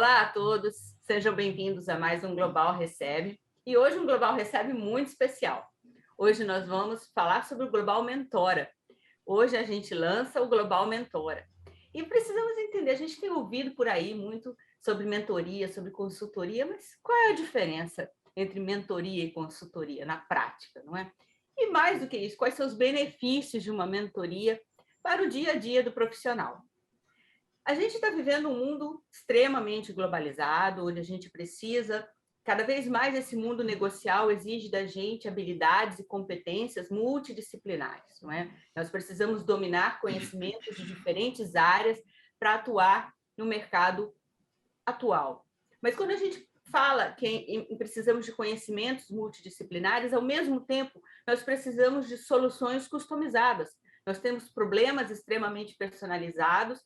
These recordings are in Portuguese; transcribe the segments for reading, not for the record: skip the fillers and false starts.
Olá a todos, sejam bem-vindos a mais um Global Recebe. E hoje um Global Recebe muito especial. Hoje nós vamos falar sobre o Global Mentora. Hoje a gente lança o Global Mentora. E precisamos entender, a gente tem ouvido por aí muito sobre mentoria, sobre consultoria, mas qual é a diferença entre mentoria e consultoria na prática, não é? E mais do que isso, quais são os benefícios de uma mentoria para o dia a dia do profissional? A gente está vivendo um mundo extremamente globalizado, onde a gente precisa, cada vez mais esse mundo negocial exige da gente habilidades e competências multidisciplinares, não é? Nós precisamos dominar conhecimentos de diferentes áreas para atuar no mercado atual. Mas quando a gente fala que precisamos de conhecimentos multidisciplinares, ao mesmo tempo, nós precisamos de soluções customizadas. Nós temos problemas extremamente personalizados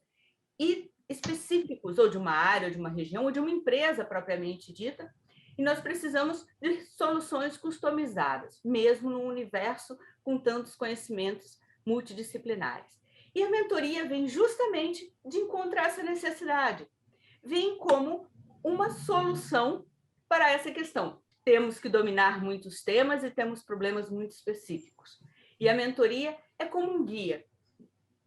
e específicos, ou de uma área, ou de uma região, ou de uma empresa propriamente dita, e nós precisamos de soluções customizadas, mesmo num universo com tantos conhecimentos multidisciplinares. E a mentoria vem justamente de encontrar essa necessidade, vem como uma solução para essa questão. Temos que dominar muitos temas e temos problemas muito específicos. E a mentoria é como um guia.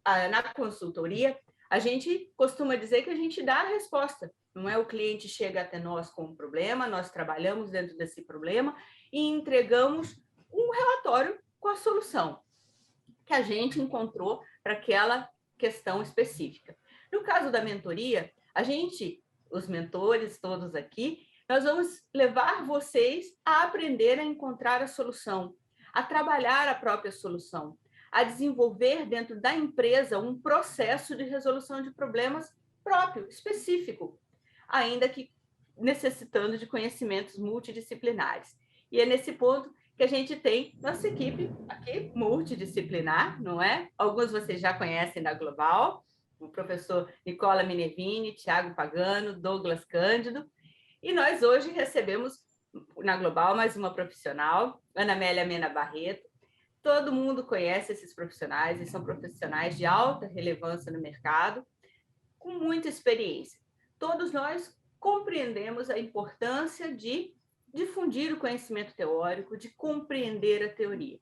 Na consultoria, a gente costuma dizer que a gente dá a resposta, não é? O cliente chega até nós com um problema, nós trabalhamos dentro desse problema e entregamos um relatório com a solução que a gente encontrou para aquela questão específica. No caso da mentoria, a gente, os mentores todos aqui, nós vamos levar vocês a aprender a encontrar a solução, a trabalhar a própria solução, a desenvolver dentro da empresa um processo de resolução de problemas próprio, específico, ainda que necessitando de conhecimentos multidisciplinares. E é nesse ponto que a gente tem nossa equipe aqui multidisciplinar, não é? Alguns vocês já conhecem da Global, o professor Nicola Minervini, Thiago Pagano, Douglas Cândido, e nós hoje recebemos na Global mais uma profissional, Ana Amélia Mena Barreto. Todo mundo conhece esses profissionais, e são profissionais de alta relevância no mercado, com muita experiência. Todos nós compreendemos a importância de difundir o conhecimento teórico, de compreender a teoria,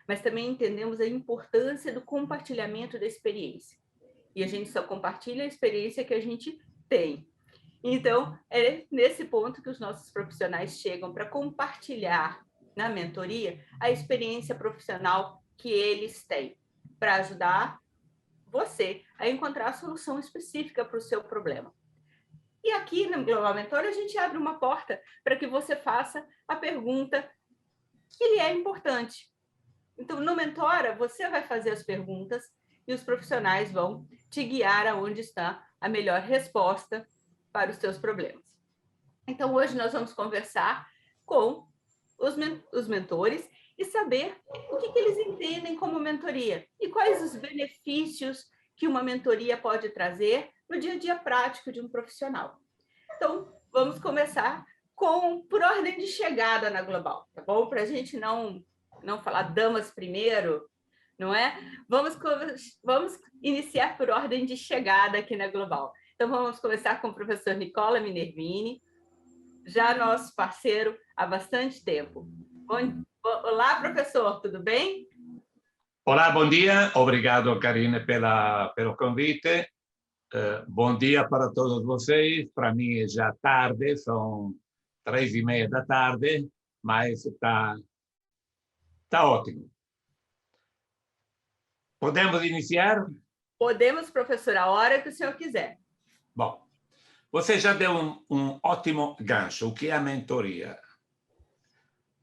mas também entendemos a importância do compartilhamento da experiência. E a gente só compartilha a experiência que a gente tem. Então, é nesse ponto que os nossos profissionais chegam para compartilhar na mentoria a experiência profissional que eles têm, para ajudar você a encontrar a solução específica para o seu problema. E aqui no Global Mentor a gente abre uma porta para que você faça a pergunta que lhe é importante. Então, no Mentora, você vai fazer as perguntas e os profissionais vão te guiar aonde está a melhor resposta para os seus problemas. Então, hoje nós vamos conversar com os mentores e saber o que eles entendem como mentoria e quais os benefícios que uma mentoria pode trazer no dia a dia prático de um profissional. Então, vamos começar por ordem de chegada na Global, tá bom? Para a gente não falar damas primeiro, não é? Vamos iniciar por ordem de chegada aqui na Global. Então, vamos começar com o professor Nicola Minervini, já nosso parceiro há bastante tempo. Olá, professor, tudo bem? Olá, bom dia. Obrigado, Karine, pelo convite. Bom dia para todos vocês. Para mim é já tarde, são 3:30 da tarde, mas está ótimo. Podemos iniciar? Podemos, professor, a hora que o senhor quiser. Bom, você já deu um ótimo gancho. O que é a mentoria?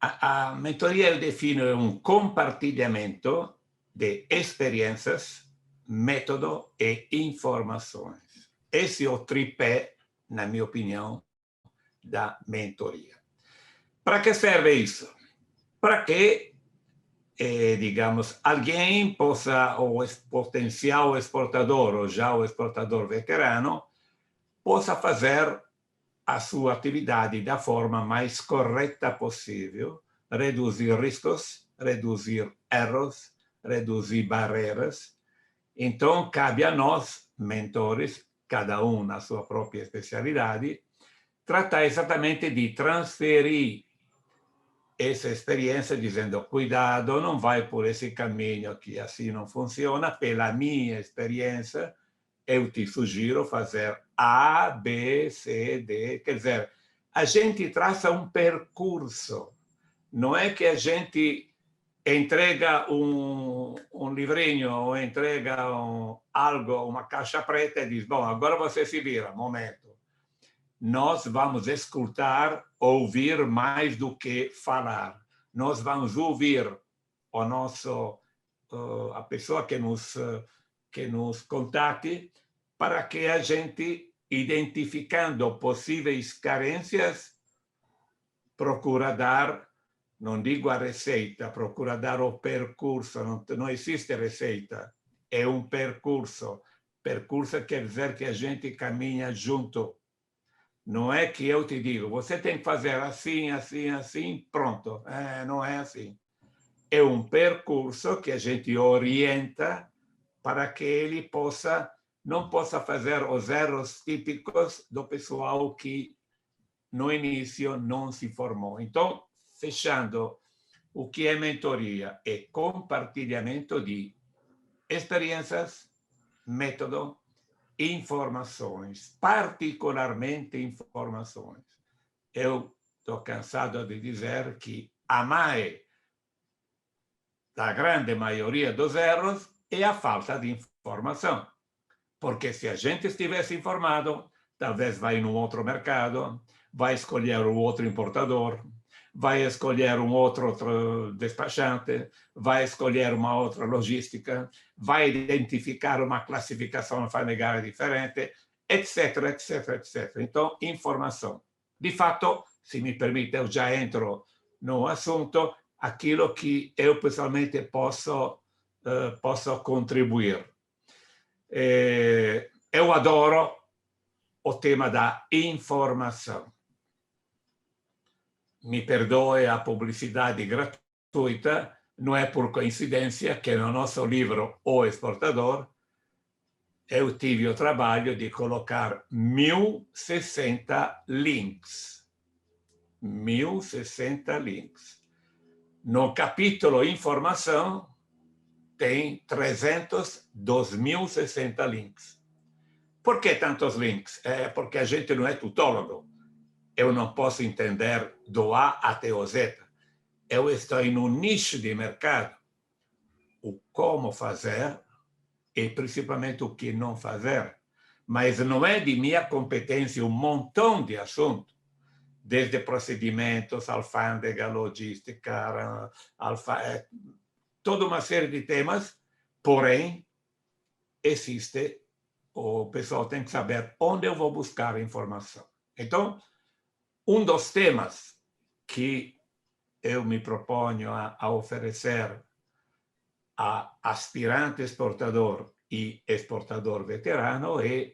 A mentoria eu defino um compartilhamento de experiências, método e informações. Esse é o tripé, na minha opinião, da mentoria. Para que serve isso? Para que, digamos, alguém possa, o potencial exportador ou já o exportador veterano, possa fazer a sua atividade da forma mais correta possível, reduzir riscos, reduzir erros, reduzir barreiras. Então, cabe a nós, mentores, cada um na sua própria especialidade, trata exatamente de transferir essa experiência dizendo, cuidado, não vai por esse caminho que assim não funciona, pela minha experiência, eu te sugiro fazer A, B, C, D. Quer dizer, a gente traça um percurso. Não é que a gente entrega um livrinho ou entrega algo, uma caixa preta e diz, bom, agora você se vira, momento. Nós vamos escutar, ouvir mais do que falar. Nós vamos ouvir o nosso, a pessoa que nos contate, para que a gente, identificando possíveis carências, procura dar, não digo a receita, procura dar o percurso, não existe receita, é um percurso. Percurso quer dizer que a gente caminha junto. Não é que eu te digo, você tem que fazer assim, assim, assim, pronto. Não é assim. É um percurso que a gente orienta para que ele não possa fazer os erros típicos do pessoal que no início não se formou. Então, fechando, o que é mentoria? É compartilhamento de experiências, método, informações, particularmente informações. Eu estou cansado de dizer que a mãe da grande maioria dos erros é a falta de informação. Porque se a gente estivesse informado, talvez vai num outro mercado, vai escolher um outro importador, vai escolher um outro despachante, vai escolher uma outra logística, vai identificar uma classificação alfandegária diferente, etc, etc, etc. Então, informação. De fato, se me permite, eu já entro no assunto, aquilo que eu pessoalmente posso contribuir. Eu adoro o tema da informação. Me perdoe a publicidade gratuita, não é por coincidência que no nosso livro O Exportador eu tive o trabalho de colocar 1060 links. 1060 links. No capítulo Informação tem 2.060 links. Por que tantos links? É porque a gente não é tutólogo. Eu não posso entender do A até o Z. Eu estou em um nicho de mercado. O como fazer e principalmente o que não fazer. Mas não é de minha competência um montão de assuntos, desde procedimentos, alfândega, logística, toda uma série de temas, porém, existe, o pessoal tem que saber onde eu vou buscar a informação. Então, um dos temas que eu me proponho a oferecer a aspirante exportador e exportador veterano é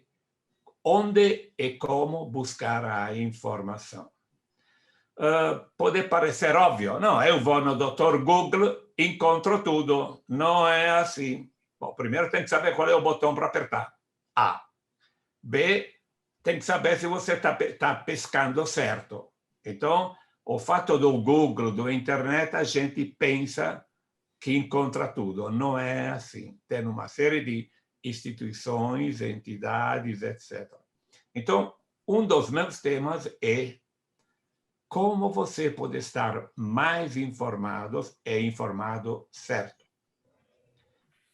onde e como buscar a informação. Pode parecer óbvio, não, eu vou no Dr. Google, encontro tudo. Não é assim. Bom, primeiro tem que saber qual é o botão para apertar. A. B, tem que saber se você está pescando certo. Então, o fato do Google, do internet, a gente pensa que encontra tudo. Não é assim. Tem uma série de instituições, entidades, etc. Então, um dos meus temas é como você pode estar mais informado e informado certo.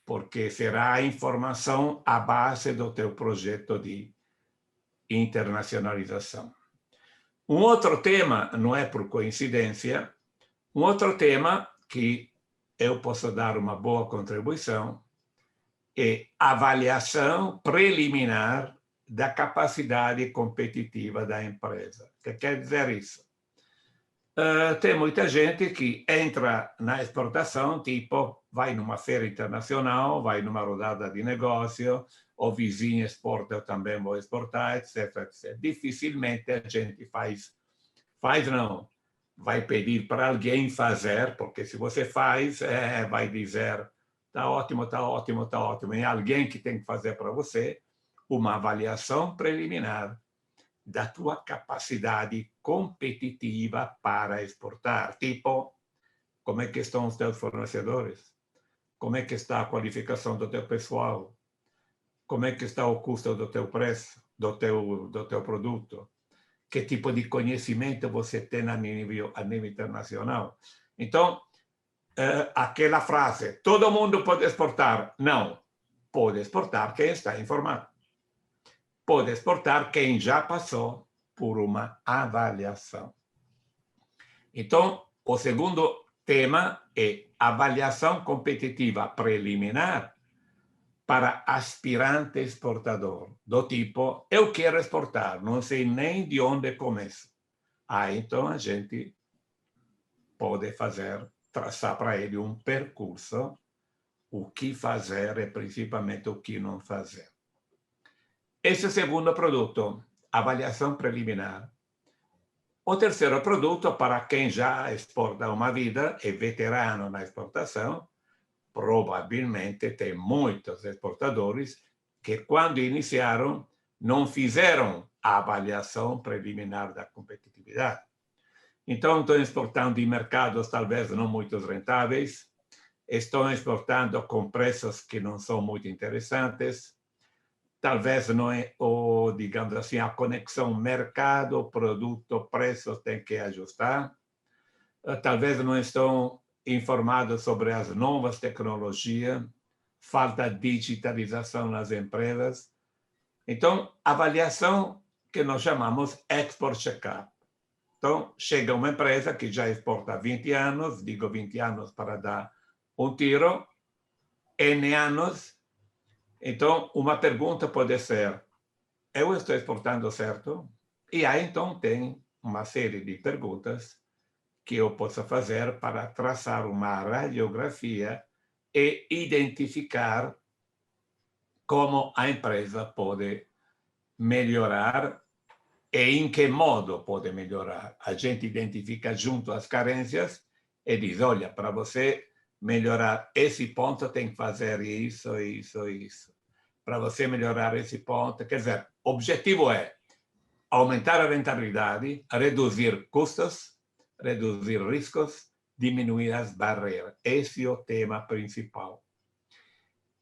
Porque será a informação a base do teu projeto de internacionalização. Um outro tema, não é por coincidência, um outro tema que eu posso dar uma boa contribuição é avaliação preliminar da capacidade competitiva da empresa. O que quer dizer isso? Tem muita gente que entra na exportação, tipo, vai numa feira internacional, vai numa rodada de negócio, o vizinho exporta, eu também vou exportar, etc, etc. Dificilmente a gente faz não, vai pedir para alguém fazer, porque se você faz, vai dizer, está ótimo, está ótimo, está ótimo. É alguém que tem que fazer para você uma avaliação preliminar da tua capacidade competitiva para exportar. Tipo, como é que estão os teus fornecedores? Como é que está a qualificação do teu pessoal? Como é que está o custo do teu preço, do teu produto? Que tipo de conhecimento você tem a nível internacional? Então, aquela frase, todo mundo pode exportar. Não, pode exportar quem está informado. Pode exportar quem já passou por uma avaliação. Então, o segundo tema é avaliação competitiva preliminar para aspirante exportador, do tipo, eu quero exportar, não sei nem de onde começo. Então a gente pode traçar para ele um percurso, o que fazer e principalmente o que não fazer. Esse segundo produto, avaliação preliminar. O terceiro produto, para quem já exporta uma vida, é veterano na exportação, provavelmente tem muitos exportadores que, quando iniciaram, não fizeram a avaliação preliminar da competitividade. Então, estão exportando em mercados talvez não muito rentáveis, estão exportando com preços que não são muito interessantes, talvez não é, digamos assim, a conexão mercado, produto, preço tem que ajustar, talvez não estão informados sobre as novas tecnologias, falta digitalização nas empresas. Então, avaliação que nós chamamos export check-up. Então, chega uma empresa que já exporta há 20 anos, digo 20 anos para dar um tiro, N anos. Então, uma pergunta pode ser, eu estou exportando certo? E aí, então, tem uma série de perguntas que eu possa fazer para traçar uma radiografia e identificar como a empresa pode melhorar e em que modo pode melhorar. A gente identifica junto as carências e diz, olha, para você melhorar esse ponto tem que fazer isso, isso, isso. Para você melhorar esse ponto, quer dizer, o objetivo é aumentar a rentabilidade, reduzir custos, reduzir riscos, diminuir as barreiras. Esse é o tema principal.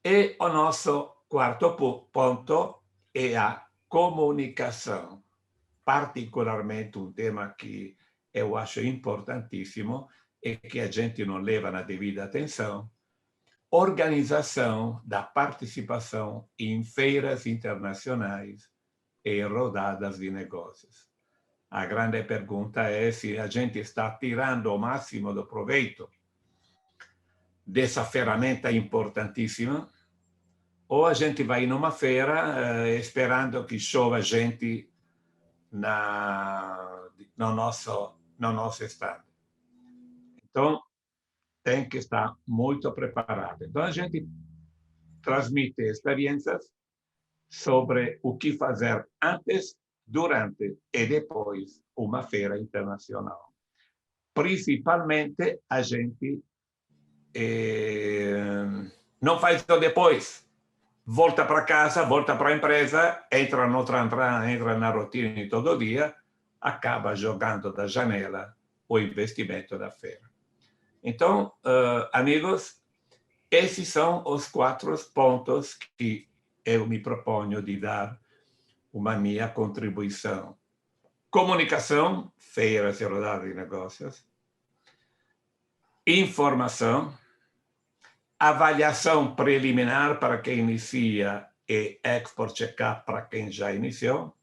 E o nosso quarto ponto é a comunicação. Particularmente um tema que eu acho importantíssimo e que a gente não leva na devida atenção, organização da participação em feiras internacionais e rodadas de negócios. A grande pergunta é se a gente está tirando o máximo do proveito dessa ferramenta importantíssima ou a gente vai numa feira esperando que chova gente no nosso estado. Então, tem que estar muito preparado. Então, a gente transmite experiências sobre o que fazer antes, durante e depois uma feira internacional. Principalmente, a gente não faz o depois. Volta para casa, volta para a empresa, entra na rotina todo dia, acaba jogando da janela o investimento da feira. Então, amigos, esses são os 4 pontos que eu me proponho de dar uma minha contribuição. Comunicação, feiras e rodadas de negócios. Informação, avaliação preliminar para quem inicia e export check-up para quem já iniciou.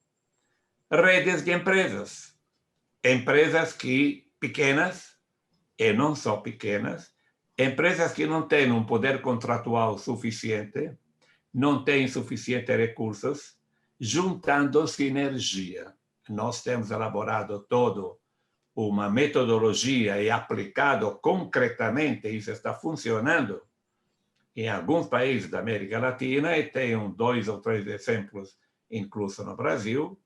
Redes de empresas. Empresas pequenas, e não só pequenas, empresas que não têm um poder contratual suficiente, não têm suficientes recursos, juntando sinergia. Nós temos elaborado toda uma metodologia e aplicado concretamente, isso está funcionando em alguns países da América Latina, e tenho 2 ou 3 exemplos, incluso no Brasil,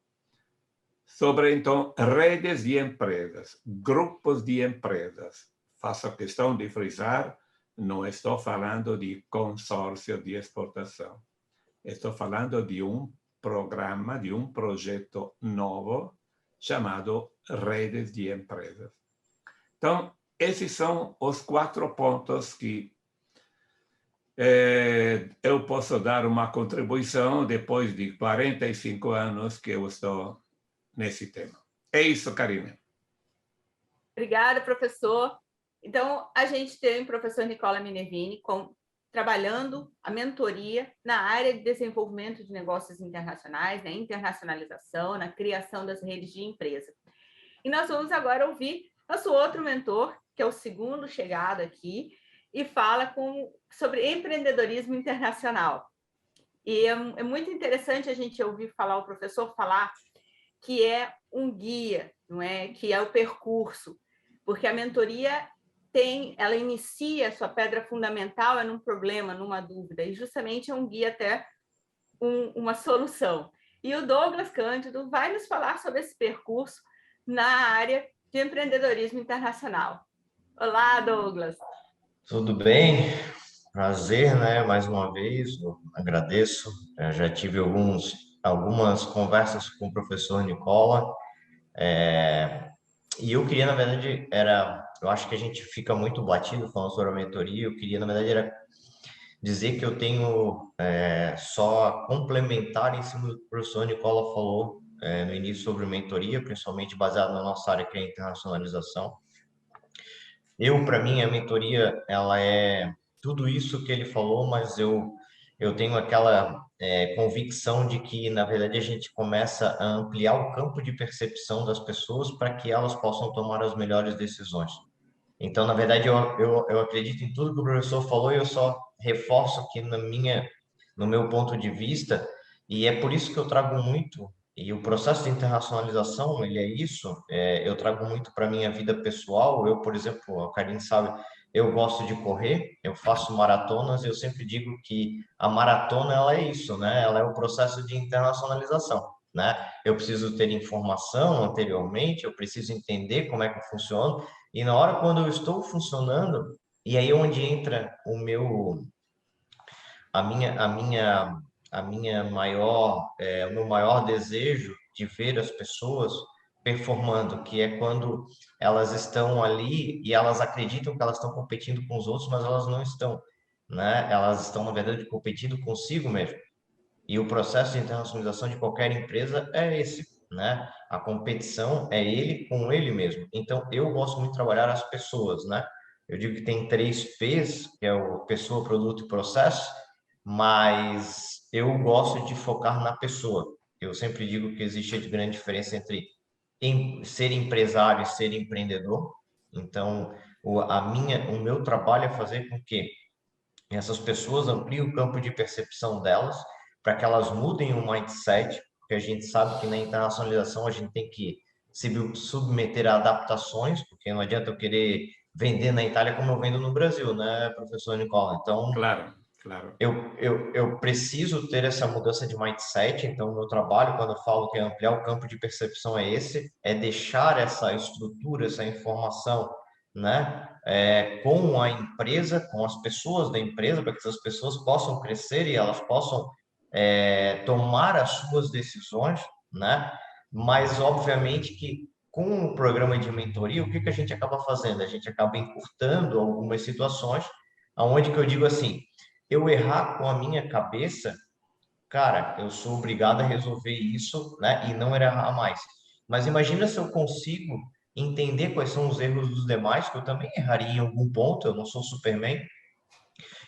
sobre, então, redes de empresas, grupos de empresas. Faço questão de frisar, não estou falando de consórcio de exportação. Estou falando de um programa, de um projeto novo chamado Redes de Empresas. Então, esses são os 4 pontos que eu posso dar uma contribuição depois de 45 anos que eu estou nesse tema. É isso, Karine. Obrigada, professor. Então, a gente tem o professor Nicola Minervini trabalhando a mentoria na área de desenvolvimento de negócios internacionais, na internacionalização, na criação das redes de empresa. E nós vamos agora ouvir nosso outro mentor, que é o segundo chegado aqui, e fala sobre empreendedorismo internacional. E é muito interessante a gente ouvir o professor falar que é um guia, não é? Que é o percurso, porque a mentoria ela inicia, sua pedra fundamental é num problema, numa dúvida, e justamente é um guia até uma solução. E o Douglas Cândido vai nos falar sobre esse percurso na área de empreendedorismo internacional. Olá, Douglas. Tudo bem? Prazer, né? Mais uma vez, eu agradeço. Eu já tive algumas conversas com o professor Nicola, e eu queria, na verdade, eu acho que a gente fica muito batido falando sobre a mentoria. Eu queria, na verdade, era dizer que eu tenho só complementar em cima do que o professor Nicola falou no início sobre mentoria, principalmente baseado na nossa área que é a internacionalização. Para mim, a mentoria, ela é tudo isso que ele falou, mas eu tenho aquela convicção de que, na verdade, a gente começa a ampliar o campo de percepção das pessoas para que elas possam tomar as melhores decisões. Então, na verdade, eu acredito em tudo que o professor falou e eu só reforço aqui no meu ponto de vista, e é por isso que eu trago muito, e o processo de internacionalização, ele é isso, eu trago muito para a minha vida pessoal. Eu, por exemplo, a Karine sabe, eu gosto de correr, eu faço maratonas, e eu sempre digo que a maratona, ela é isso, né? Ela é o processo de internacionalização, né? Eu preciso ter informação anteriormente, eu preciso entender como é que funciona, e na hora quando eu estou funcionando, e aí onde entra o meu maior desejo de ver as pessoas performando, que é quando elas estão ali e elas acreditam que elas estão competindo com os outros, mas elas não estão, né? Elas estão, na verdade, competindo consigo mesmo. E o processo de internacionalização de qualquer empresa é esse, né? A competição é ele com ele mesmo. Então, eu gosto muito de trabalhar as pessoas, né? Eu digo que tem 3 P's, que é o pessoa, produto e processo, mas eu gosto de focar na pessoa. Eu sempre digo que existe a grande diferença entre ser empresário e ser empreendedor. Então, o meu trabalho é fazer com que essas pessoas ampliem o campo de percepção delas, para que elas mudem o mindset, porque a gente sabe que na internacionalização a gente tem que se submeter a adaptações, porque não adianta eu querer vender na Itália como eu vendo no Brasil, né, professor Nicola? Então, claro. Eu preciso ter essa mudança de mindset. Então, o meu trabalho, quando eu falo que é ampliar o campo de percepção, é esse, é deixar essa estrutura, essa informação, né, com a empresa, com as pessoas da empresa, para que essas pessoas possam crescer e elas possam tomar as suas decisões, né? Mas, obviamente, que com o programa de mentoria, o que a gente acaba fazendo? A gente acaba encurtando algumas situações, aonde que eu digo assim, eu errar com a minha cabeça, cara, eu sou obrigado a resolver isso, né? E não errar mais. Mas imagina se eu consigo entender quais são os erros dos demais, que eu também erraria em algum ponto, eu não sou Superman,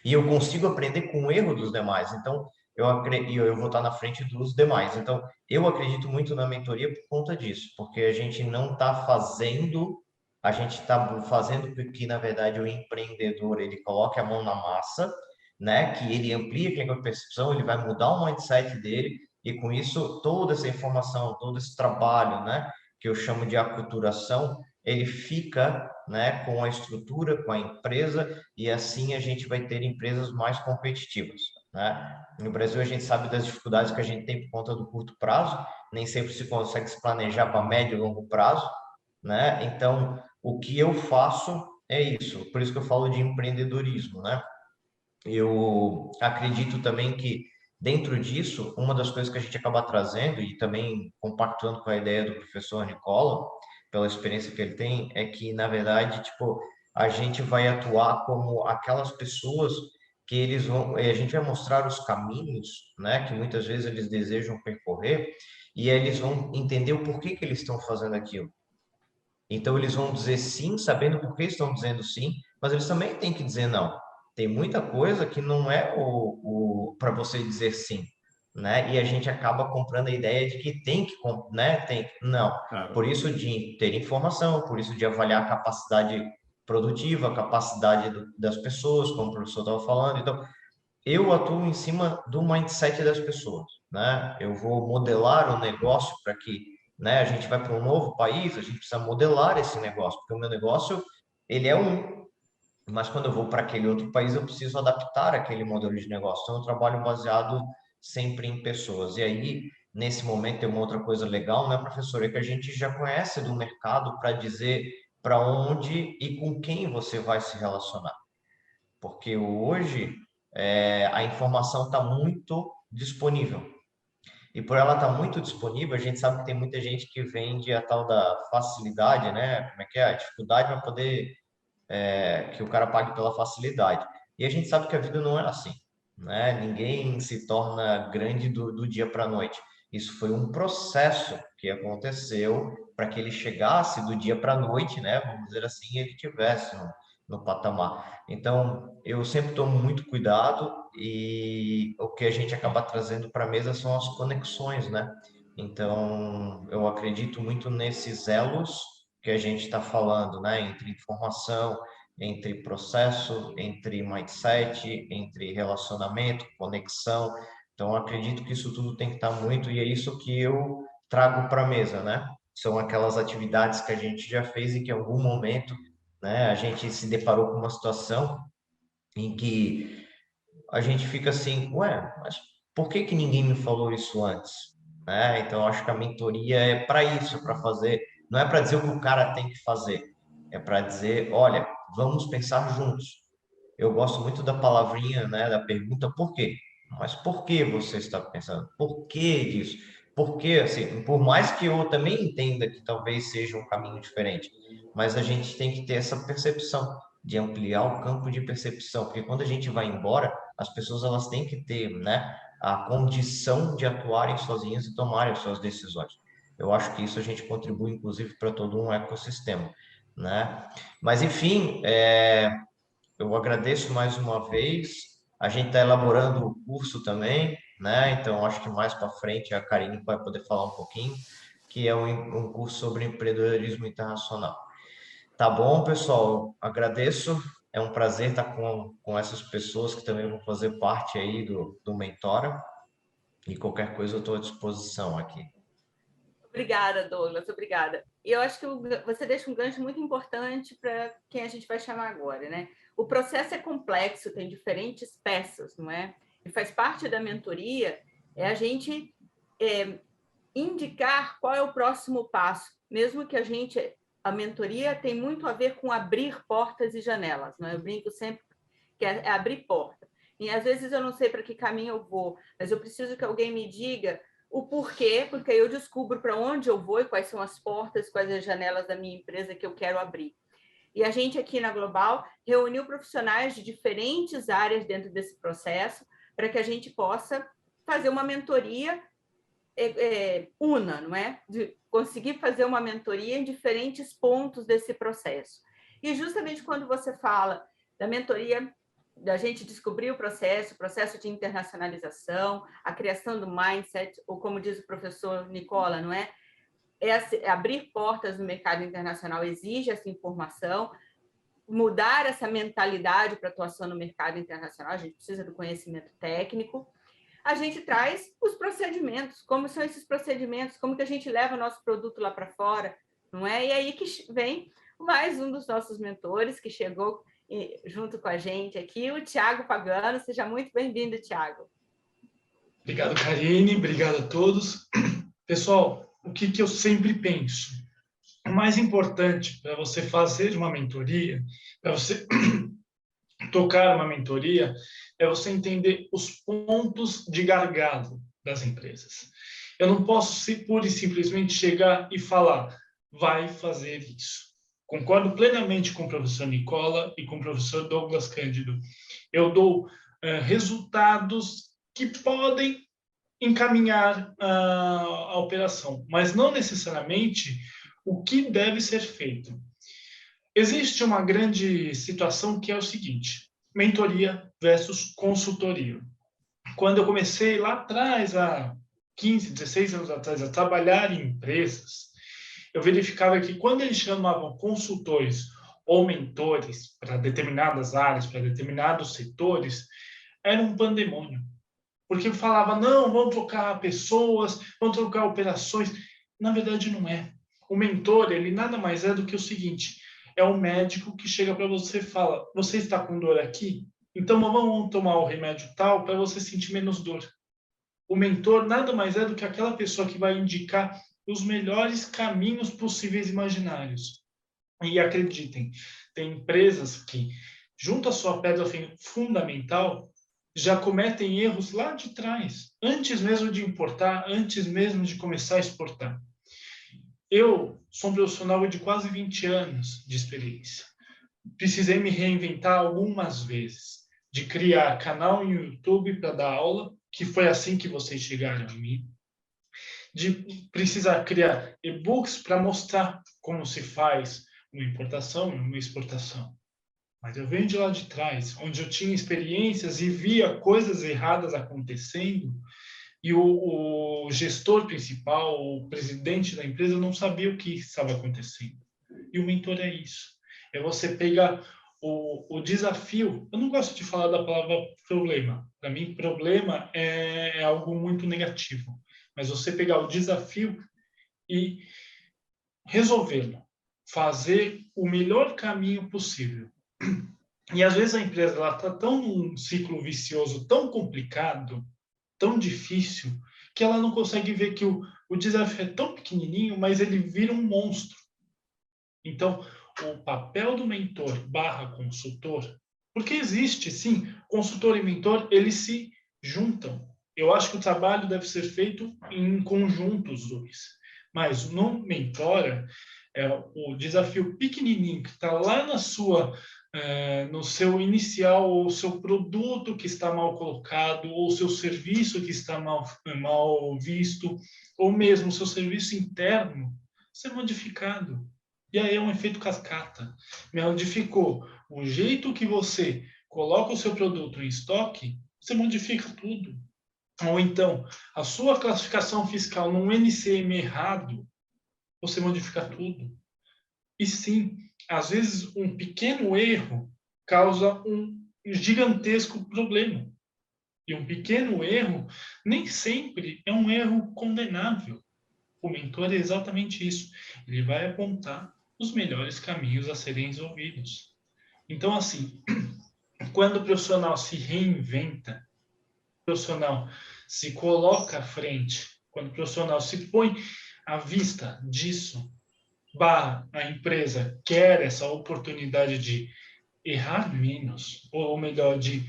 e eu consigo aprender com o erro dos demais. Então, eu vou estar na frente dos demais. Então, eu acredito muito na mentoria por conta disso, porque a gente não está fazendo, a gente está fazendo com que, na verdade, o empreendedor, ele coloque a mão na massa, né? Que ele amplie a percepção, ele vai mudar o mindset dele, e com isso, toda essa informação, todo esse trabalho, né? Que eu chamo de aculturação, ele fica, né, com a estrutura, com a empresa, e assim a gente vai ter empresas mais competitivas, né? No Brasil, a gente sabe das dificuldades que a gente tem por conta do curto prazo, nem sempre se consegue se planejar para médio e longo prazo, né? Então, o que eu faço é isso, por isso que eu falo de empreendedorismo, né? Eu acredito também que Dentro disso, uma das coisas que a gente acaba trazendo e também compactuando com a ideia do professor Nicola, pela experiência que ele tem, é que, na verdade, tipo, a gente vai atuar como aquelas pessoas que eles vão, a gente vai mostrar os caminhos, né, que muitas vezes eles desejam percorrer, e eles vão entender o porquê que eles estão fazendo aquilo. Então, eles vão dizer sim, sabendo por que estão dizendo sim, mas eles também têm que dizer não. Tem muita coisa que não é o para você dizer sim, né? E a gente acaba comprando a ideia de que tem que, né? Tem, não. Claro. Por isso de ter informação, por isso de avaliar a capacidade produtiva, a capacidade das pessoas, como o professor estava falando. Então, eu atuo em cima do mindset das pessoas, né? Eu vou modelar o negócio para que, né, a gente vai para um novo país, a gente precisa modelar esse negócio, porque o meu negócio, ele é mas quando eu vou para aquele outro país, eu preciso adaptar aquele modelo de negócio. Então, eu trabalho baseado sempre em pessoas. E aí, nesse momento, tem uma outra coisa legal, né, professor? É que a gente já conhece do mercado para dizer para onde e com quem você vai se relacionar. Porque hoje a informação está muito disponível. E por ela estar muito disponível, a gente sabe que tem muita gente que vende a tal da facilidade, né? Como é que é? A dificuldade para poder que o cara pague pela facilidade. E a gente sabe que a vida não é assim, né? Ninguém se torna grande do dia para a noite. Isso foi um processo que aconteceu para que ele chegasse do dia para a noite, né? Vamos dizer assim, e ele tivesse no patamar. Então, eu sempre tomo muito cuidado e o que a gente acaba trazendo para a mesa são as conexões, né? Então, eu acredito muito nesses elos que a gente está falando, né? Entre informação, entre processo, entre mindset, entre relacionamento, conexão. Então, eu acredito que isso tudo tem que estar muito, e é isso que eu trago para a mesa, né? São aquelas atividades que a gente já fez e que em algum momento, né, a gente se deparou com uma situação em que a gente fica assim, ué, mas por que que ninguém me falou isso antes? Né? Então, acho que a mentoria é para isso, para fazer, não é para dizer o que o cara tem que fazer, é para dizer, olha, vamos pensar juntos. Eu gosto muito da palavrinha, né, da pergunta por quê? Mas por que você está pensando? Por que disso? Porque, assim, por mais que eu também entenda que talvez seja um caminho diferente, mas a gente tem que ter essa percepção de ampliar o campo de percepção, porque quando a gente vai embora, as pessoas elas têm que ter, né, a condição de atuarem sozinhas e tomarem as suas decisões. Eu acho que isso a gente contribui, inclusive, para todo um ecossistema, né? Mas, enfim, eu agradeço mais uma vez. A gente está elaborando o curso também, né? Então, acho que mais para frente a Karine vai poder falar um pouquinho, que é um curso sobre empreendedorismo internacional. Tá bom, pessoal? Agradeço. É um prazer estar com essas pessoas que também vão fazer parte aí do Mentora. E qualquer coisa eu estou à disposição aqui. Obrigada, Douglas, obrigada. E eu acho que você deixa um gancho muito importante para quem a gente vai chamar agora, né? O processo é complexo, tem diferentes peças, não é? E faz parte da mentoria a gente indicar qual é o próximo passo, mesmo que a mentoria tem muito a ver com abrir portas e janelas, não é? Eu brinco sempre que é abrir porta. E às vezes eu não sei para que caminho eu vou, mas eu preciso que alguém me diga o porquê, porque aí eu descubro para onde eu vou e quais são as portas, quais as janelas da minha empresa que eu quero abrir. E a gente aqui na Global reuniu profissionais de diferentes áreas dentro desse processo para que a gente possa fazer uma mentoria una, não é? De conseguir fazer uma mentoria em diferentes pontos desse processo. E justamente quando você fala da mentoria, da gente descobrir o processo de internacionalização, a criação do mindset, ou como diz o professor Nicola, não é? Abrir portas no mercado internacional exige essa informação, mudar essa mentalidade para atuação no mercado internacional, a gente precisa do conhecimento técnico. A gente traz os procedimentos, como são esses procedimentos, como que a gente leva o nosso produto lá para fora, não é? E aí que vem mais um dos nossos mentores que chegou junto com a gente aqui, o Thiago Pagano. Seja muito bem-vindo, Thiago. Obrigado, Karine. Obrigado a todos. Pessoal, o que eu sempre penso? O mais importante para você fazer uma mentoria, para você tocar uma mentoria é você entender os pontos de gargalo das empresas. Eu não posso pura e simplesmente chegar e falar, vai fazer isso. Concordo plenamente com o professor Nicola e com o professor Douglas Cândido. Eu dou resultados que podem encaminhar a operação, mas não necessariamente o que deve ser feito. Existe uma grande situação que é o seguinte, mentoria versus consultoria. Quando eu comecei lá atrás, há 15, 16 anos atrás, a trabalhar em empresas, eu verificava que quando eles chamavam consultores ou mentores para determinadas áreas, para determinados setores, era um pandemônio. Porque falava, não, vão trocar pessoas, vão trocar operações. Na verdade, não é. O mentor, ele nada mais é do que o seguinte, é o médico que chega para você e fala, você está com dor aqui? Então, vamos tomar o remédio tal para você sentir menos dor. O mentor nada mais é do que aquela pessoa que vai indicar os melhores caminhos possíveis e imaginários. E acreditem, tem empresas que, junto à sua pedra fundamental, já cometem erros lá de trás, antes mesmo de importar, antes mesmo de começar a exportar. Eu sou um profissional de quase 20 anos de experiência. Precisei me reinventar algumas vezes, de criar canal no YouTube para dar aula, que foi assim que vocês chegaram a mim, de precisar criar e-books para mostrar como se faz uma importação e uma exportação. Mas eu venho de lá de trás, onde eu tinha experiências e via coisas erradas acontecendo, e o gestor principal, o presidente da empresa, não sabia o que estava acontecendo. E o mentor é isso. É você pegar o desafio. Eu não gosto de falar da palavra problema. Para mim, problema é algo muito negativo. Mas você pegar o desafio e resolvê-lo. Fazer o melhor caminho possível. E às vezes a empresa está tão num ciclo vicioso, tão complicado, tão difícil, que ela não consegue ver que o desafio é tão pequenininho, mas ele vira um monstro. Então, o papel do mentor / consultor, porque existe, sim, consultor e mentor, eles se juntam. Eu acho que o trabalho deve ser feito em conjunto, os dois. Mas no mentora, o desafio pequenininho que está lá no seu inicial, ou o seu produto que está mal colocado, ou o seu serviço que está mal visto, ou mesmo o seu serviço interno, ser modificado. E aí é um efeito cascata. Modificou o jeito que você coloca o seu produto em estoque, você modifica tudo. Ou então, a sua classificação fiscal num NCM errado, você modifica tudo. E sim, às vezes um pequeno erro causa um gigantesco problema. E um pequeno erro nem sempre é um erro condenável. O mentor é exatamente isso. Ele vai apontar os melhores caminhos a serem resolvidos. Então, assim, quando o profissional se reinventa, o profissional se coloca à frente, quando o profissional se põe à vista disso, a empresa quer essa oportunidade de errar menos, ou melhor, de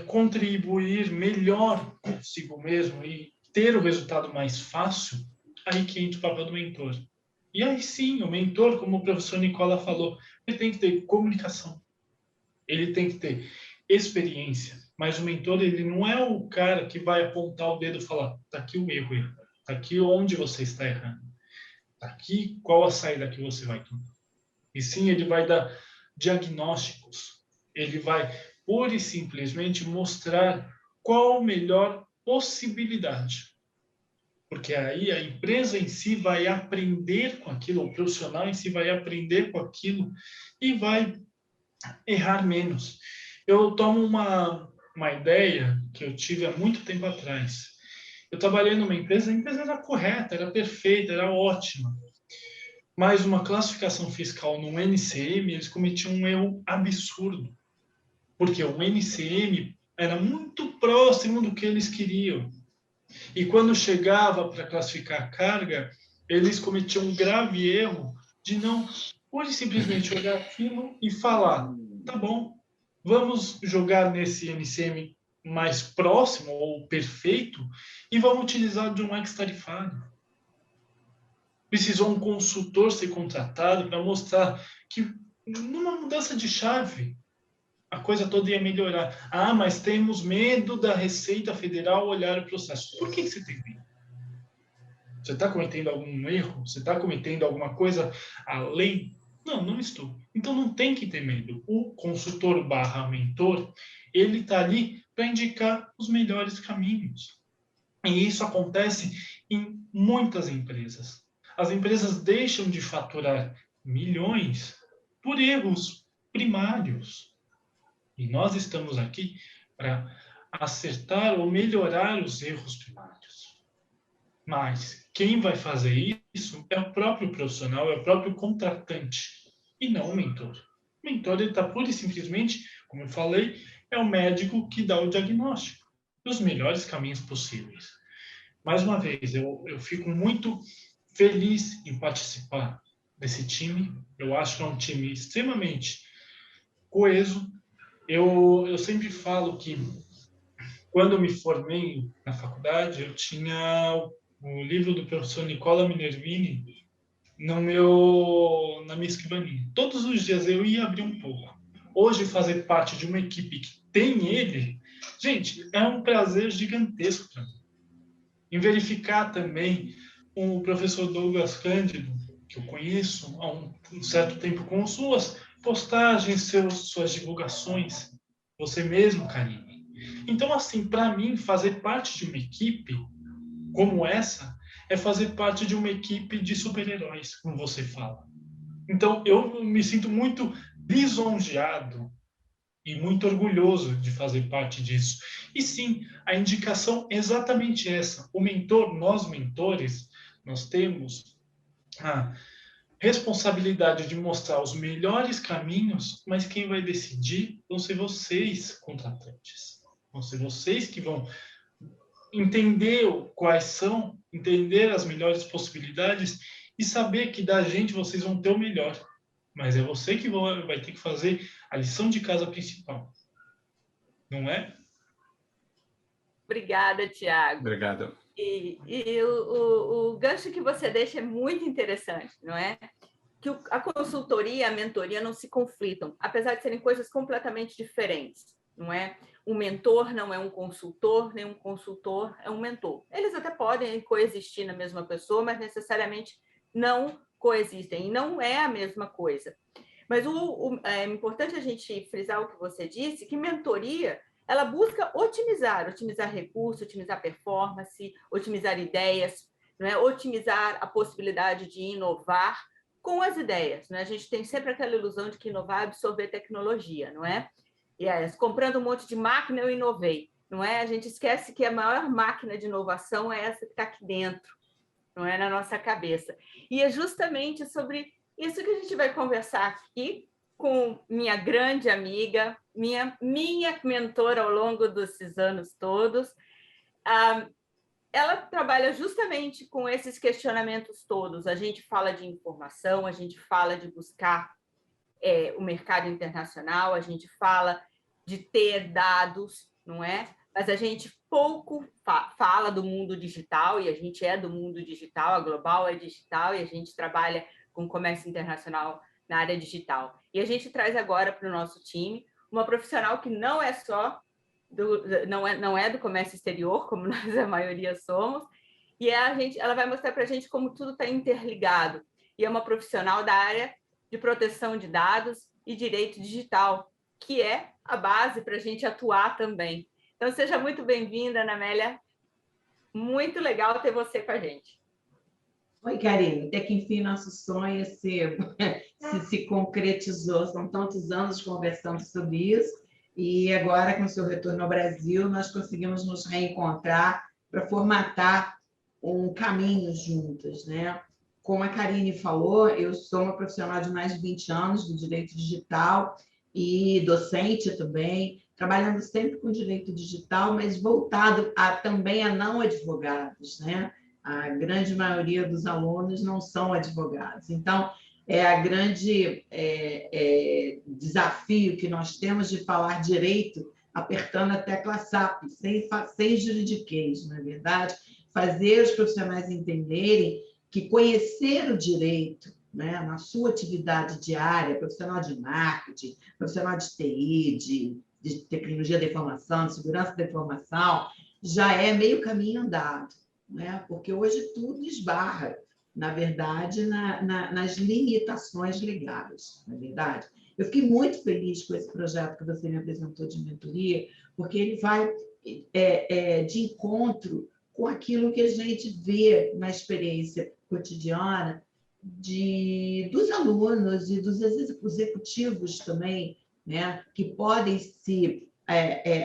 contribuir melhor consigo mesmo e ter o resultado mais fácil, aí que entra o papel do mentor. E aí sim, o mentor, como o professor Nicola falou, ele tem que ter comunicação, ele tem que ter experiência, mas o mentor, ele não é o cara que vai apontar o dedo e falar, tá aqui o erro, tá aqui onde você está errando, tá aqui qual a saída que você vai tomar. E sim, ele vai dar diagnósticos, ele vai pura e simplesmente mostrar qual a melhor possibilidade. Porque aí a empresa em si vai aprender com aquilo, o profissional em si vai aprender com aquilo e vai errar menos. Eu tomo uma ideia que eu tive há muito tempo atrás. Eu trabalhei numa empresa, a empresa era correta, era perfeita, era ótima. Mas uma classificação fiscal no NCM, eles cometiam um erro absurdo. Porque o NCM era muito próximo do que eles queriam. E quando chegava para classificar a carga, eles cometiam um grave erro de não pura e simplesmente olhar aquilo e falar, Tá bom, vamos jogar nesse NCM mais próximo ou perfeito e vamos utilizar de um ex-tarifário. Precisou um consultor ser contratado para mostrar que numa mudança de chave a coisa toda ia melhorar. Ah, mas temos medo da Receita Federal olhar o processo. Por que você tem medo? Você está cometendo algum erro? Você está cometendo alguma coisa além? Não, não estou. Então não tem que ter medo. O consultor/mentor, ele está ali para indicar os melhores caminhos. E isso acontece em muitas empresas. As empresas deixam de faturar milhões por erros primários. E nós estamos aqui para acertar ou melhorar os erros primários. Mas quem vai fazer isso é o próprio profissional, é o próprio contratante, e não o mentor. O mentor está pura e simplesmente, como eu falei, é o médico que dá o diagnóstico dos melhores caminhos possíveis. Mais uma vez, eu fico muito feliz em participar desse time. Eu acho que é um time extremamente coeso. Eu sempre falo que, quando eu me formei na faculdade, eu tinha o livro do professor Nicola Minervini na minha escrivaninha. Todos os dias eu ia abrir um pouco. Hoje, fazer parte de uma equipe que tem ele, gente, é um prazer gigantesco para mim. Em verificar também o professor Douglas Cândido, que eu conheço há um certo tempo, com suas postagens, suas divulgações, você mesmo, Karine. Então, assim, para mim, fazer parte de uma equipe como essa é fazer parte de uma equipe de super-heróis, como você fala. Então, eu me sinto muito lisonjeado e muito orgulhoso de fazer parte disso. E sim, a indicação é exatamente essa. O mentor, nós mentores, nós temos a responsabilidade de mostrar os melhores caminhos, mas quem vai decidir vão ser vocês, contratantes. Vão ser vocês que vão entender quais são, entender as melhores possibilidades e saber que da gente vocês vão ter o melhor. Mas é você que vai ter que fazer a lição de casa principal. Não é? Obrigada, Tiago. Obrigado. E o gancho que você deixa é muito interessante, não é? Que a consultoria e a mentoria não se conflitam, apesar de serem coisas completamente diferentes, não é? Um mentor não é um consultor, nem um consultor é um mentor. Eles até podem coexistir na mesma pessoa, mas necessariamente não coexistem, e não é a mesma coisa. Mas é importante a gente frisar o que você disse, que mentoria, ela busca otimizar recursos, otimizar performance, otimizar ideias, não é? Otimizar a possibilidade de inovar com as ideias. Não é? A gente tem sempre aquela ilusão de que inovar é absorver tecnologia, não é? E comprando um monte de máquina, eu inovei. Não é? A gente esquece que a maior máquina de inovação é essa que está aqui dentro, não é, na nossa cabeça. E é justamente sobre isso que a gente vai conversar aqui com minha grande amiga, minha mentora ao longo desses anos todos. Ela trabalha justamente com esses questionamentos todos. A gente fala de informação, a gente fala de buscar o mercado internacional, a gente fala de ter dados, não é? Mas a gente pouco fala do mundo digital, e a gente é do mundo digital, a Global é digital, e a gente trabalha com comércio internacional na área digital. E a gente traz agora para o nosso time uma profissional que não é só não é do comércio exterior, como nós a maioria somos, e ela vai mostrar para a gente como tudo está interligado. E é uma profissional da área de proteção de dados e direito digital, que é a base para a gente atuar também. Então, seja muito bem-vinda, Ana Amélia. Muito legal ter você com a gente. Oi, Karine. Até que, enfim, nosso sonho se concretizou. São tantos anos conversando sobre isso. E agora, com o seu retorno ao Brasil, nós conseguimos nos reencontrar para formatar um caminho juntas, né? Como a Karine falou, eu sou uma profissional de mais de 20 anos do direito digital e docente também, trabalhando sempre com direito digital, mas voltado também a não advogados, né? A grande maioria dos alunos não são advogados. Então, é a grande desafio que nós temos de falar direito apertando a tecla SAP, sem juridiquês, não é verdade? Fazer os profissionais entenderem que conhecer o direito, né, na sua atividade diária, profissional de marketing, profissional de TI, de tecnologia da informação, de segurança da informação, já é meio caminho andado, né? Porque hoje tudo esbarra, na verdade, nas limitações legais, na verdade. Eu fiquei muito feliz com esse projeto que você me apresentou de mentoria, porque ele vai de encontro com aquilo que a gente vê na experiência cotidiana dos alunos e dos executivos também, né, que podem se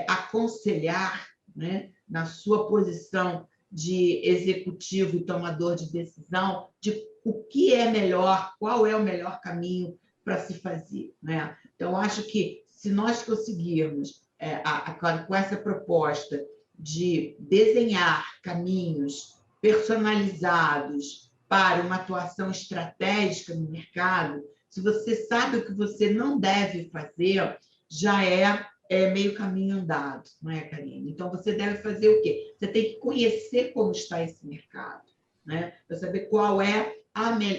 aconselhar, né, na sua posição de executivo e tomador de decisão, de o que é melhor, qual é o melhor caminho para se fazer, né? Então, acho que se nós conseguirmos, com essa proposta de desenhar caminhos personalizados para uma atuação estratégica no mercado, se você sabe o que você não deve fazer, já é meio caminho andado, não é, Karine? Então, você deve fazer o quê? Você tem que conhecer como está esse mercado, né? Para saber qual é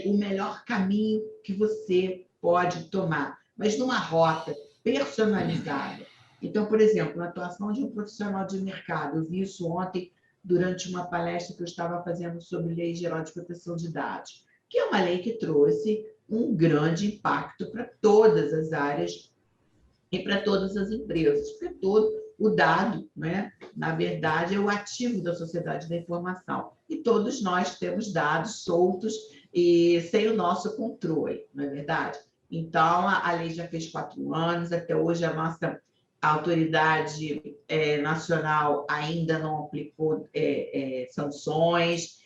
o melhor caminho que você pode tomar, mas numa rota personalizada. Então, por exemplo, na atuação de um profissional de mercado, eu vi isso ontem durante uma palestra que eu estava fazendo sobre Lei Geral de Proteção de Dados, que é uma lei que trouxe um grande impacto para todas as áreas e para todas as empresas, porque todo o dado, né, na verdade, é o ativo da sociedade da informação. E todos nós temos dados soltos e sem o nosso controle, não é verdade? Então, a lei já fez 4 anos, até hoje a nossa autoridade nacional ainda não aplicou sanções.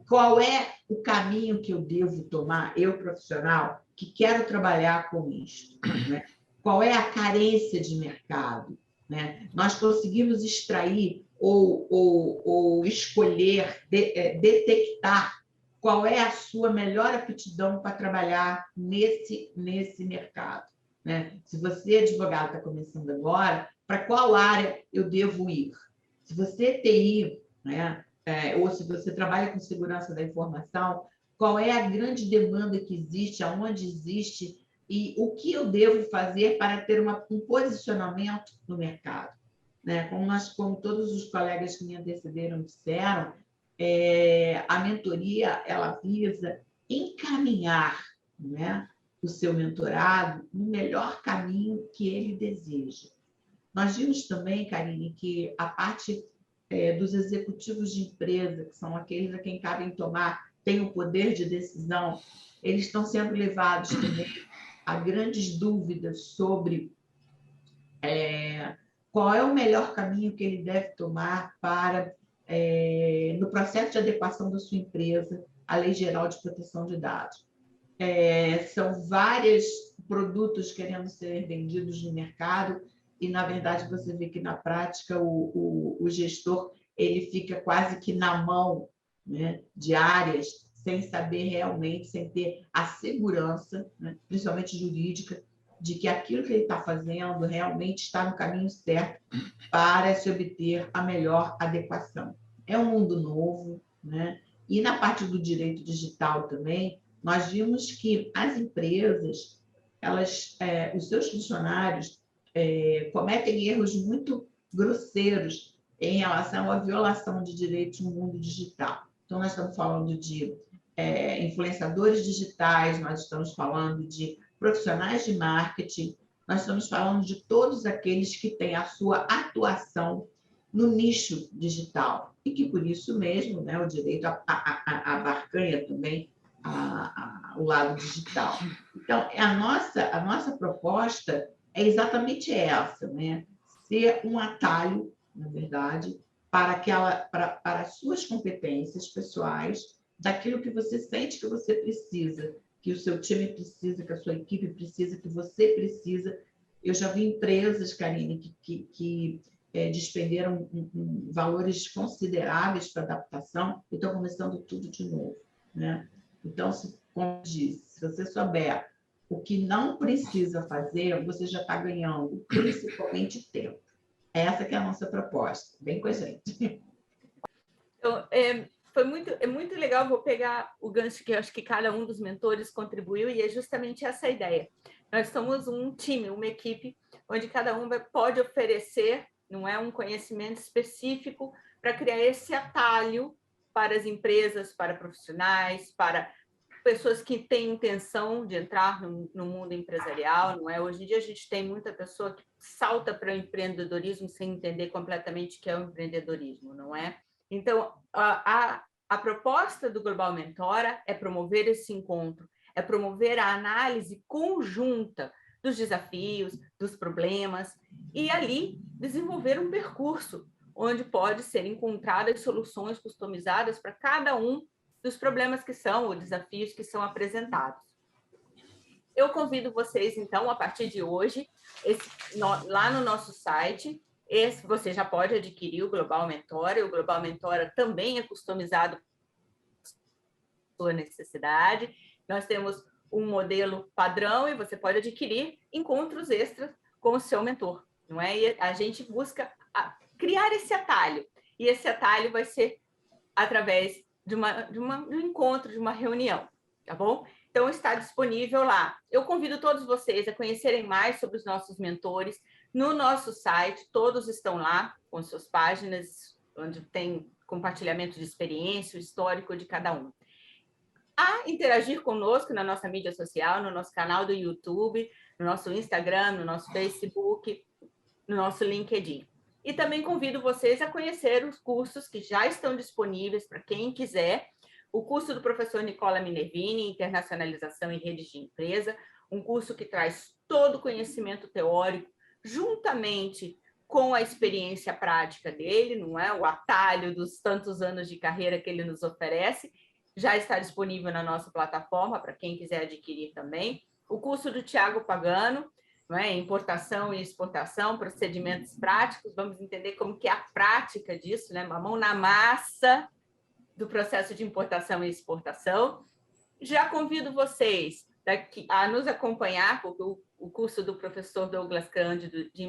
Qual é o caminho que eu devo tomar, eu profissional, que quero trabalhar com isso, né? Qual é a carência de mercado, né? Nós conseguimos extrair ou escolher, detectar qual é a sua melhor aptidão para trabalhar nesse mercado, né? Se você, advogado, está começando agora, para qual área eu devo ir? Se você é TI, né? Ou se você trabalha com segurança da informação, qual é a grande demanda que existe, aonde existe, e o que eu devo fazer para ter um posicionamento no mercado, né? Como todos os colegas que me antecederam disseram, a mentoria ela visa encaminhar, né, o seu mentorado no melhor caminho que ele deseja. Nós vimos também, Karine, que a parte dos executivos de empresa, que são aqueles a quem cabem tem o poder de decisão, eles estão sendo levados também a grandes dúvidas sobre qual é o melhor caminho que ele deve tomar para, no processo de adequação da sua empresa à Lei Geral de Proteção de Dados. São vários produtos querendo ser vendidos no mercado e, na verdade, você vê que, na prática, o gestor ele fica quase que na mão, né, de áreas, sem saber realmente, sem ter a segurança, né, principalmente jurídica, de que aquilo que ele está fazendo realmente está no caminho certo para se obter a melhor adequação. É um mundo novo, né? E na parte do direito digital também, nós vimos que as empresas, os seus funcionários cometem erros muito grosseiros em relação à violação de direitos no mundo digital. Então, nós estamos falando de influenciadores digitais, nós estamos falando de profissionais de marketing, nós estamos falando de todos aqueles que têm a sua atuação no nicho digital e que, por isso mesmo, né, o direito abarcanha também o lado digital. Então, a nossa proposta é exatamente essa, né? Ser um atalho, na verdade, para as suas competências pessoais, daquilo que você sente que você precisa, que o seu time precisa, que a sua equipe precisa, que você precisa. Eu já vi empresas, Karine, que despenderam valores consideráveis para adaptação e estão começando tudo de novo, né? Então, como disse, se você souber o que não precisa fazer, você já está ganhando, principalmente tempo. Essa que é a nossa proposta. Vem com a gente. Então, é muito legal, vou pegar o gancho que eu acho que cada um dos mentores contribuiu, e é justamente essa a ideia. Nós somos um time, uma equipe, onde cada um pode oferecer, não é, um conhecimento específico para criar esse atalho para as empresas, para profissionais, para pessoas que têm intenção de entrar no mundo empresarial, não é? Hoje em dia a gente tem muita pessoa que salta para o empreendedorismo sem entender completamente o que é o empreendedorismo, não é? Então, a proposta do Global Mentora é promover esse encontro, é promover a análise conjunta dos desafios, dos problemas, e ali desenvolver um percurso onde pode ser encontradas soluções customizadas para cada um dos problemas que são, ou desafios que são apresentados. Eu convido vocês, então, a partir de hoje, lá no nosso site, você já pode adquirir o Global Mentora. O Global Mentora também é customizado para sua necessidade. Nós temos um modelo padrão e você pode adquirir encontros extras com o seu mentor, não é? E a gente busca criar esse atalho, e esse atalho vai ser através de um encontro, de uma reunião, tá bom? Então, está disponível lá. Eu convido todos vocês a conhecerem mais sobre os nossos mentores no nosso site, todos estão lá com suas páginas, onde tem compartilhamento de experiência, o histórico de cada um. A interagir conosco na nossa mídia social, no nosso canal do YouTube, no nosso Instagram, no nosso Facebook, no nosso LinkedIn. E também convido vocês a conhecer os cursos que já estão disponíveis para quem quiser. O curso do professor Nicola Minervini, Internacionalização em Redes de Empresa, um curso que traz todo o conhecimento teórico, juntamente com a experiência prática dele, não é? O atalho dos tantos anos de carreira que ele nos oferece, já está disponível na nossa plataforma para quem quiser adquirir também. O curso do Tiago Pagano, não é? Importação e exportação, procedimentos práticos, vamos entender como que é a prática disso, né? Uma mão na massa do processo de importação e exportação. Já convido vocês a nos acompanhar, porque o curso do professor Douglas Cândido de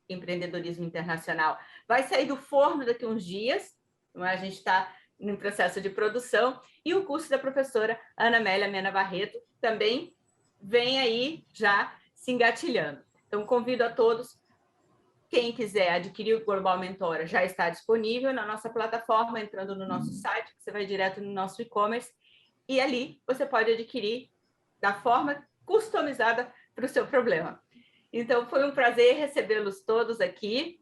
empreendedorismo internacional vai sair do forno daqui a uns dias, não é? A gente está no processo de produção, e o curso da professora Ana Amélia Mena Barreto também vem aí já se engatilhando. Então, convido a todos, quem quiser adquirir o Global Mentora já está disponível na nossa plataforma, entrando no nosso site, você vai direto no nosso e-commerce, e ali você pode adquirir da forma customizada para o seu problema. Então, foi um prazer recebê-los todos aqui.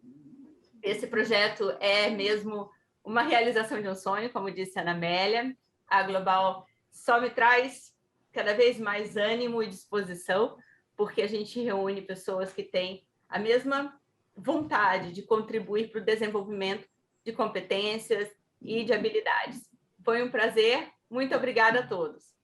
Esse projeto é mesmo uma realização de um sonho, como disse a Ana Amélia. A Global só me traz cada vez mais ânimo e disposição, porque a gente reúne pessoas que têm a mesma vontade de contribuir para o desenvolvimento de competências e de habilidades. Foi um prazer. Muito obrigada a todos.